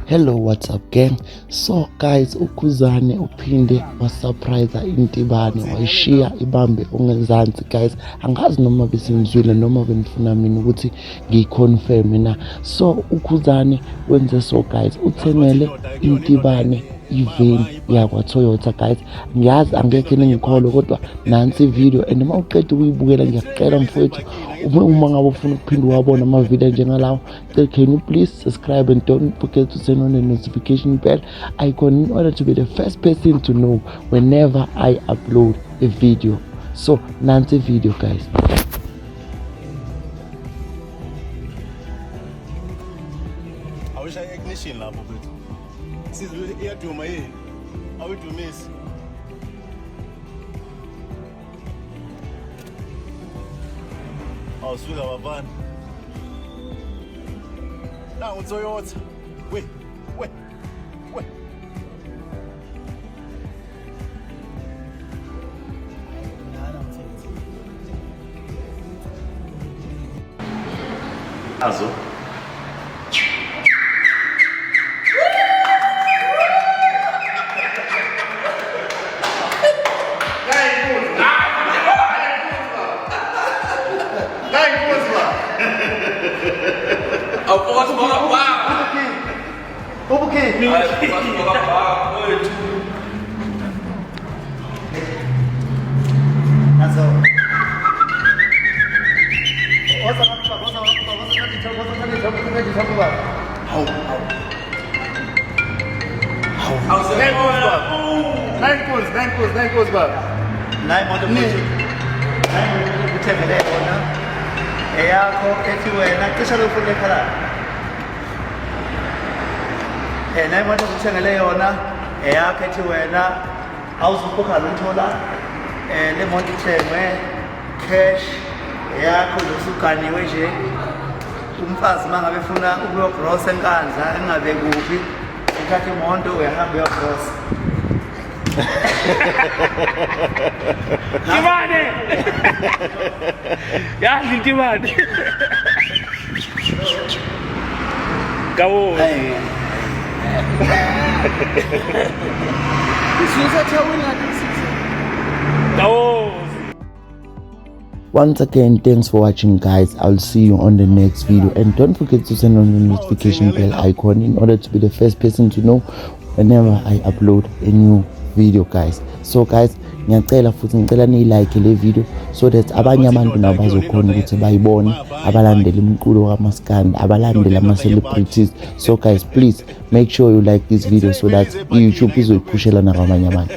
Hello, what's up gang? So guys, uKhuzani uphinde wasurprise Intibane wayishiya ibambe ongezansi guys. Angazi noma besenizwile noma benifuna mina ukuthi ngiconfirm na. So uKhuzani wenze so guys, uthengele Intibane iveni yakwa Toyota guys. Ngiyazi angeke ningikhole kodwa nansi video and uma uqeda ukuyibukela ngiyacela mfowethu uma ngabe ufuna ukuphinda wabona ama video njengalawo, can you please subscribe and don't forget to turn on the notification bell icon in order to be the first person to know whenever I upload a video. So nansi video guys. I wish I ignition lapho mfethu. Sizwe iyaduma yini? Awudumisi. Awuswila wabani. Nangu Toyota. We. Azo. Nine calls, bro. Nine moto kuthengele yona eyakho ethi wena cisha lokufuna ekhala. Nine moto kuthengele yona eyakho ethi wena awuzukhokha luthola le moto ithengwe cash eyakho losuganiwe nje. Umfazi mangabe efuna ukuyogross enkandla engabe kuphi uthatha imoto uyahamba uyogross. Intibane! Yazi Intibane! Kawo! Once again, thanks for watching guys. I'll see you on the next video and don't forget to turn on the notification bell icon in order to be the first person to know whenever I upload a new video guys. So guys, ngiyacela futhi ngicela ni-like le video so that abanye abantu nabo bazokhona ukuthi bayibone, abalandela umculo kaMaskandi, abalandela ama-celebrities. So guys, please make sure you like this video so that YouTube izoyiphushela nakwamanye abantu.